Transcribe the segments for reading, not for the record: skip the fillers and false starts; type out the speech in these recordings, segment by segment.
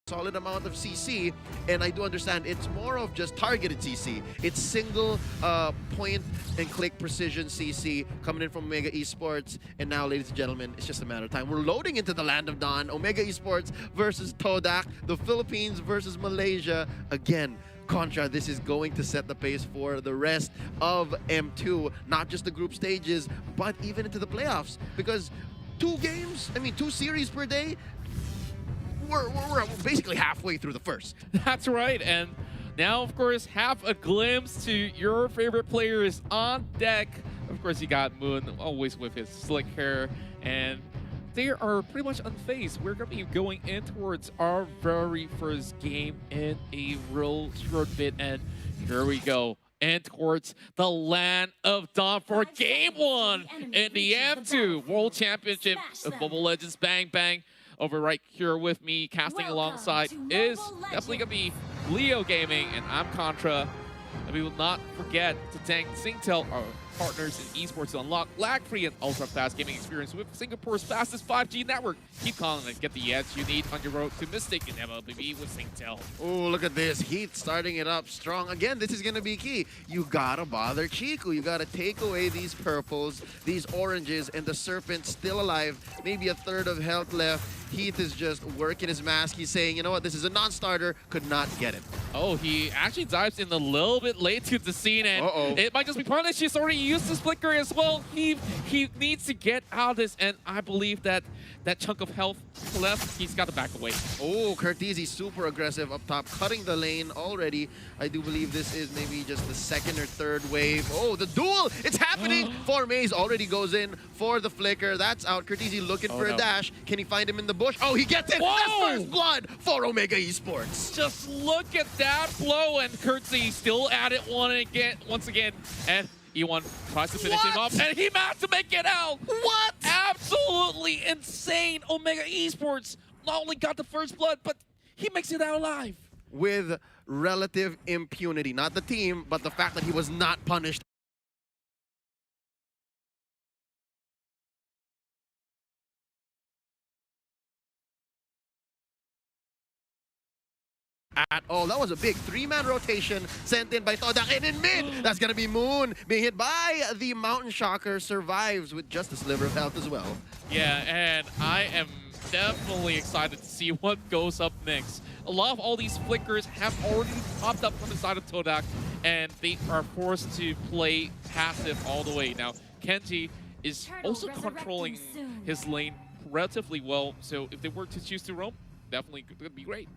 solid amount of CC, and I do understand it's more of just targeted CC. It's single point and click precision CC coming in from Omega Esports, and now, ladies and gentlemen, it's just a matter of time. We're loading into the land of Dawn. Omega Esports versus Todak, the Philippines versus Malaysia. Again, Contra, this is going to set the pace for the rest of M2, not just the group stages, but even into the playoffs, because two series per day, we're basically halfway through the first. That's right, and now, of course, have a glimpse to your favorite players on deck. Of course, you got Moon, always with his slick hair, and they are pretty much unfazed. We're going to be going in towards our very first game in a real short bit, and here we go. And towards the land of Dawn for Game 1 in the M2 World Championship of Mobile Legends Bang Bang. Over right here with me, casting alongside is definitely going to be Leo Gaming, and I'm Contra. And we will not forget to thank Singtel, our partners in esports, to unlock lag-free and ultra-fast gaming experience with Singapore's fastest 5G network. Keep calling and get the edge you need on your road to Mystic and MLBB with Singtel. Oh, look at this. Heath starting it up strong. Again, this is going to be key. You got to bother Chiku. You got to take away these purples, these oranges, and the Serpent's still alive. Maybe a third of health left. Heath is just working his mask. He's saying, you know what, this is a non-starter. Could not get it. Oh, he actually dives in a little bit late to the scene, and it might just be punished. He's already used his flicker as well. He needs to get out of this, and I believe that that chunk of health left, he's got to back away. Oh, Curtizi super aggressive up top, cutting the lane already. I do believe this is maybe just the second or third wave. Oh, the duel! It's happening! Maze already goes in for the flicker. That's out. Curtizi looking for a dash. Can he find him in the bush? Oh, he gets it! That's first blood for Omega Esports. Just look at that blow, and Curtsy still at it once again. And E1 tries to finish him off, and he managed to make it out! What? Absolutely insane! Omega Esports not only got the first blood, but he makes it out alive. With relative impunity. Not the team, but the fact that he was not punished. At all. That was a big three-man rotation sent in by Todak, and in mid, that's gonna be Moon being hit by the Mountain Shocker, survives with just a sliver of health as well. Yeah, and I am definitely excited to see what goes up next. A lot of all these flickers have already popped up from the side of Todak, and they are forced to play passive all the way. Now, Kenji is also controlling his lane relatively well, so if they were to choose to roam, definitely could be great.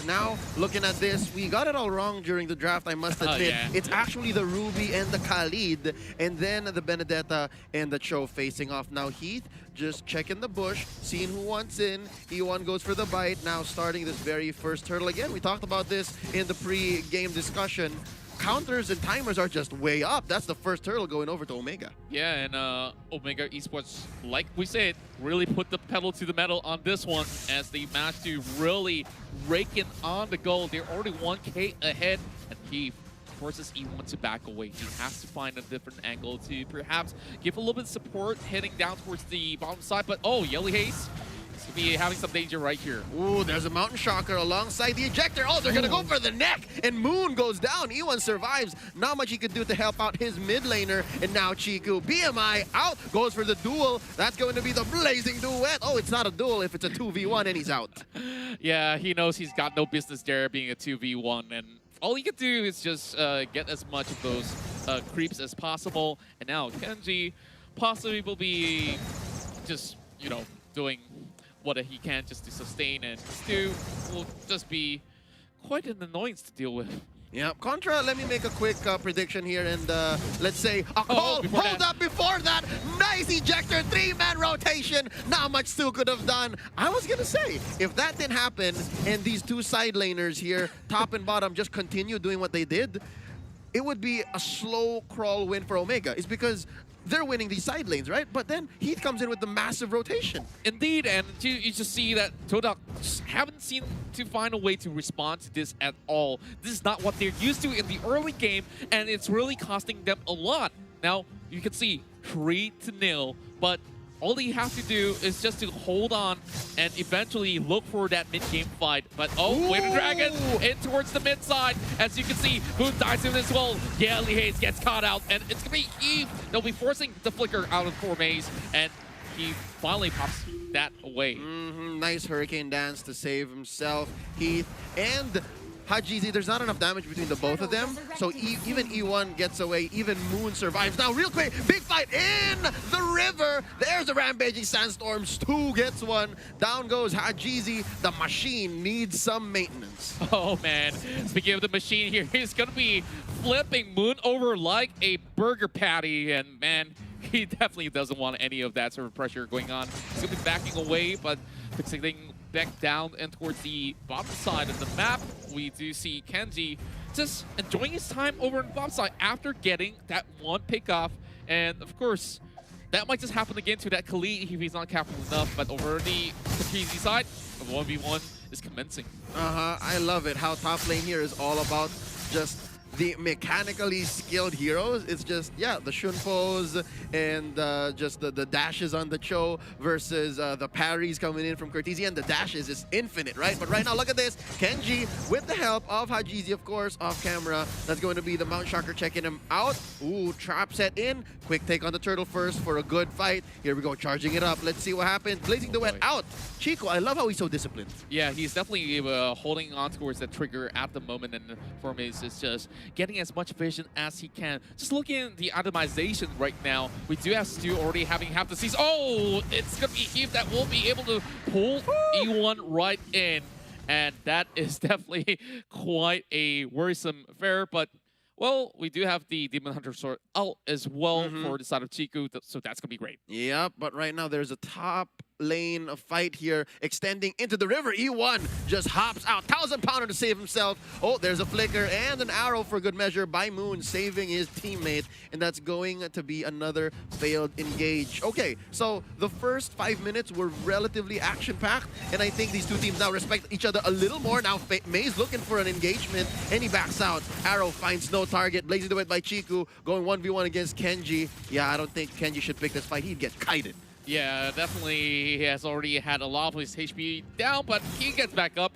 Now, looking at this, we got it all wrong during the draft, I must admit. It's actually the Ruby and the Khalid, and then the Benedetta and the Cho facing off. Now, Heath just checking the bush, seeing who wants in. E1 goes for the bite, now starting this very first turtle. Again, we talked about this in the pre-game discussion. Counters and timers are just way up. That's the first turtle going over to Omega. Yeah, and Omega Esports, like we said, really put the pedal to the metal on this one as they managed to really rake in on the goal. They're already 1K ahead, and he forces E1 to back away. He has to find a different angle to perhaps give a little bit of support heading down towards the bottom side, but Yelly Haze to be having some danger right here. Ooh, there's a Mountain Shocker alongside the ejector. Oh, they're gonna go for the neck, and Moon goes down. E1 survives. Not much he could do to help out his mid laner, and now Chiku, BMI out, goes for the duel. That's going to be the blazing duet. Oh, it's not a duel if it's a 2v1 and he's out. Yeah, he knows he's got no business there being a 2v1, and all he can do is just get as much of those creeps as possible. And now Kenji possibly will be just, you know, doing what he can just to sustain, and Stu will just be quite an annoyance to deal with. Yeah, Contra, let me make a quick prediction here, and let's say a call. Hold up before that. Nice ejector, three-man rotation. Not much Stu could have done. I was going to say, if that didn't happen, and these two side laners here, top and bottom, just continue doing what they did, it would be a slow crawl win for Omega. It's because they're winning these side lanes, right? But then Heath comes in with the massive rotation. Indeed, and you just see that Todak haven't seemed to find a way to respond to this at all. This is not what they're used to in the early game, and it's really costing them a lot. Now, you can see 3-0, but all you have to do is just to hold on and eventually look for that mid-game fight. But Wave Dragon in towards the mid side. As you can see, Moon dives in as well. Yelly Haze gets caught out, and it's gonna be Eve. They'll be forcing the flicker out of for Maze, and he finally pops that away. Nice Hurricane Dance to save himself, Heath, and Hajizi. There's not enough damage between the both of them, so even E1 gets away, even Moon survives. Now, real quick, big fight in the river. There's a Rampaging Sandstorm. Stu gets one. Down goes Hajizi. The machine needs some maintenance. Oh, man. Speaking of the machine here, he's going to be flipping Moon over like a burger patty, and man, he definitely doesn't want any of that sort of pressure going on. He's going to be backing away, but fixing back down and towards the bottom side of the map, we do see Kenji just enjoying his time over on the bottom side after getting that one pick off. And of course, that might just happen again to that Khalid if he's not careful enough. But over the KZ side, the 1v1 is commencing. I love it how top lane here is all about just the mechanically skilled heroes. It's just, yeah, the Shunpos and just the dashes on the Cho versus the parries coming in from Cortese, and the dashes is infinite, right? But right now, look at this. Kenji, with the help of Hajizi, of course, off camera. That's going to be the Mount Shocker checking him out. Ooh, trap set in. Quick take on the turtle first for a good fight. Here we go, charging it up. Let's see what happens. Blazing the Wet out. Chico, I love how he's so disciplined. Yeah, he's definitely holding on towards that trigger at the moment, and Formaze is just getting as much vision as he can. Just looking at the itemization right now, we do have Stu already having half the season. Oh, it's going to be Eve that will be able to pull E1 right in. And that is definitely quite a worrisome affair. But, well, we do have the Demon Hunter Sword out as well for the side of Chiku, so that's going to be great. Yep, but right now there's a top lane fight here extending into the river. E1 just hops out. 1,000-pounder to save himself. Oh, there's a flicker and an arrow for good measure by Moon, saving his teammate, and that's going to be another failed engage. Okay, so the first 5 minutes were relatively action-packed, and I think these two teams now respect each other a little more. Now May's looking for an engagement, and he backs out. Arrow finds no target. Blazing the Wet by Chiku, going 1v1 against Kenji. Yeah, I don't think Kenji should pick this fight. He'd get kited. Yeah, definitely he has already had a lot of his HP down, but he gets back up,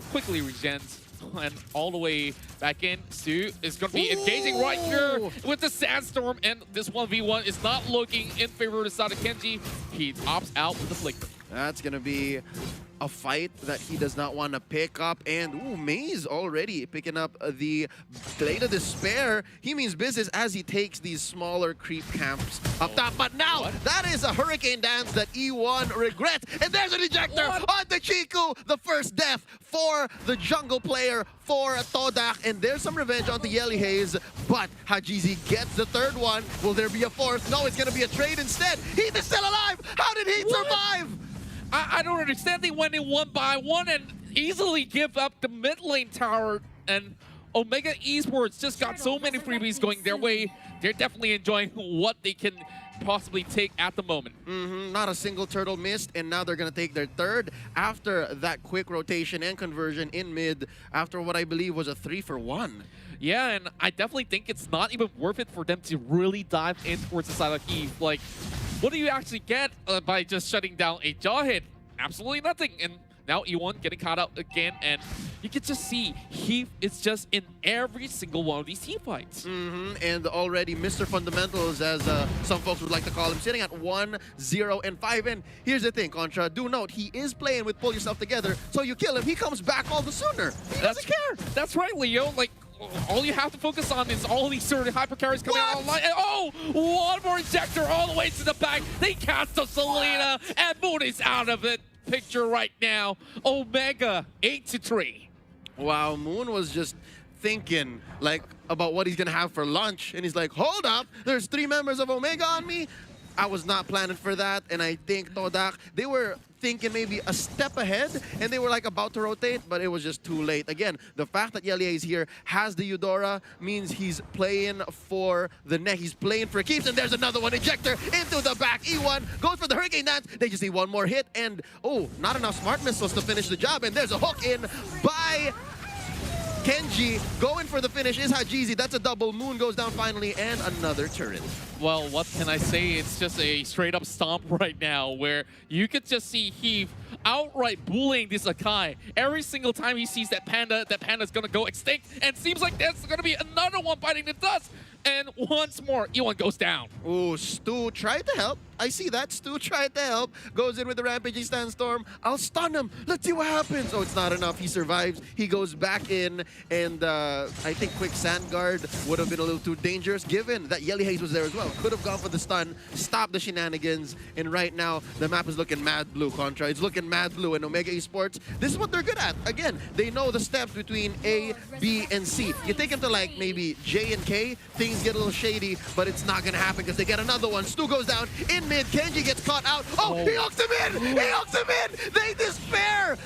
quickly regens, and all the way back in. Stu is going to be engaging right here with the Sandstorm, and this 1v1 is not looking in favor of the side of Kenji. He opts out with the flicker. That's going to be a fight that he does not want to pick up. And, ooh, Maze already picking up the Blade of Despair. He means business as he takes these smaller creep camps up top. But now, that is a Hurricane Dance that E1 regrets. And there's an ejector on the Chiku. The first death for the jungle player, for Todak. And there's some revenge on the Yelly Haze. But Hajizi gets the third one. Will there be a fourth? No, it's going to be a trade instead. Heath is still alive. How did he survive? I don't understand. They went in 1 by 1 and easily give up the mid lane tower. And Omega Esports just got so many freebies going their way. They're definitely enjoying what they can possibly take at the moment. Not a single turtle missed, and now they're going to take their third after that quick rotation and conversion in mid after what I believe was a 3-for-1. Yeah, and I definitely think it's not even worth it for them to really dive in towards the side of Eve. Like, what do you actually get by just shutting down a jaw hit? Absolutely nothing. And now E1 getting caught out again, and you can just see Heath is just in every single one of these team fights. And already Mr. Fundamentals, as some folks would like to call him, sitting at 1-0-5. And here's the thing, Contra, do note, he is playing with Pull Yourself Together, so you kill him, he comes back all the sooner. He doesn't care. That's right, Leo. Like, all you have to focus on is all these sort of hyper carries coming out online. And one more injector all the way to the back. They cast the Selena, and Moon is out of it. Picture right now. Omega 8-3. Wow, Moon was just thinking like about what he's gonna have for lunch, and he's like, hold up, there's 3 members of Omega on me. I was not planning for that, and I think Todak, they were thinking maybe a step ahead, and they were like about to rotate, but it was just too late. Again, the fact that Yelia is here, has the Eudora, means he's playing for the neck. He's playing for keeps, and there's another one. Ejector into the back. E1 goes for the Hurricane Dance. They just need one more hit, and not enough smart missiles to finish the job, and there's a hook in by Kenji going for the finish is Hajizi. That's a double. Moon goes down finally, and another turret. Well, what can I say? It's just a straight-up stomp right now where you could just see Heath outright bullying this Akai. Every single time he sees that panda's gonna go extinct, and seems like there's gonna be another one biting the dust. And once more, Ewan goes down. Ooh, Stu tried to help. I see that. Stu tried to help. Goes in with the Rampaging Sandstorm. I'll stun him. Let's see what happens. Oh, it's not enough. He survives. He goes back in. And I think Quick Sand Guard would have been a little too dangerous, given that Yelly Haze was there as well. Could have gone for the stun, stopped the shenanigans. And right now, the map is looking mad blue, Contra. It's looking mad blue. And Omega Esports, this is what they're good at. Again, they know the steps between A, B, and C. You take them to like maybe J and K, things get a little shady, but it's not going to happen because they get another one. Stu goes down in mid. Kenji gets caught out. Oh, he hooks him in! He hooks him in! They despair!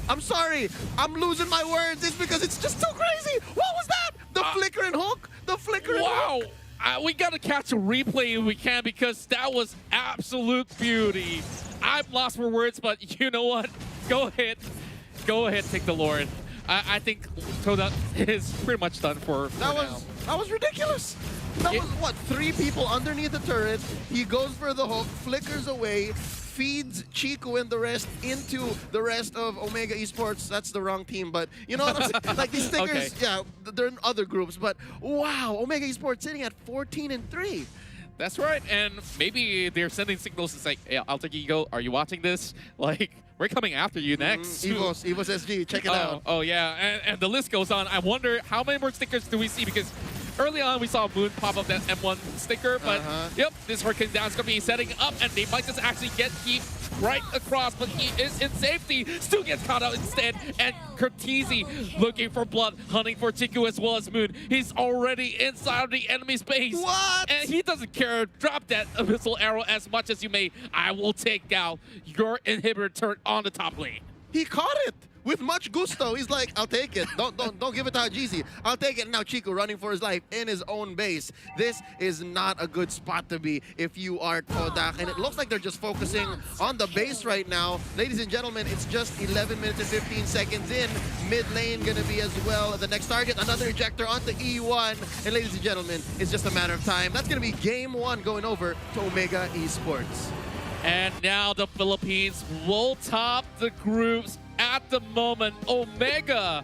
I'm sorry. I'm losing my words. It's because it's just too crazy. What was that? The flicker and hook? The flicker and hook? Wow. We got to catch a replay if we can because that was absolute beauty. I've lost for words, but you know what? Go ahead. Go ahead, take the Lord. I think Todak is pretty much done for now. That was ridiculous. That was, what, 3 people underneath the turret. He goes for the hook, flickers away, feeds Chico and the rest into the rest of Omega Esports. That's the wrong team, but you know what I'm saying? Like these stickers, okay. Yeah, they're in other groups, but wow, Omega Esports sitting at 14-3. That's right, and maybe they're sending signals to say, hey, Alter Ego, are you watching this? Like, we're coming after you next. Evos SG, check it out. Oh yeah, and the list goes on. I wonder how many more stickers do we see, because early on we saw Moon pop up that M1 sticker, but yep, this Hurricane Down is going to be setting up, and they might just actually get Heath right across, but he is in safety. Stu gets caught out instead, and Curtizi looking for blood, hunting for Chiku as well as Moon. He's already inside of the enemy's base. What? And he doesn't care. Drop that missile arrow as much as you may. I will take out your inhibitor turret on the top lane. He caught it with much gusto. He's like, I'll take it. Don't give it to Hajizi. I'll take it. Now Chico running for his life in his own base. This is not a good spot to be if you are Todak. And it looks like they're just focusing on the base right now. Ladies and gentlemen, it's just 11 minutes and 15 seconds in. Mid lane gonna be as well. The next target, another ejector onto E1. And ladies and gentlemen, it's just a matter of time. That's gonna be game 1 going over to Omega Esports. And now the Philippines will top the groups at the moment. Omega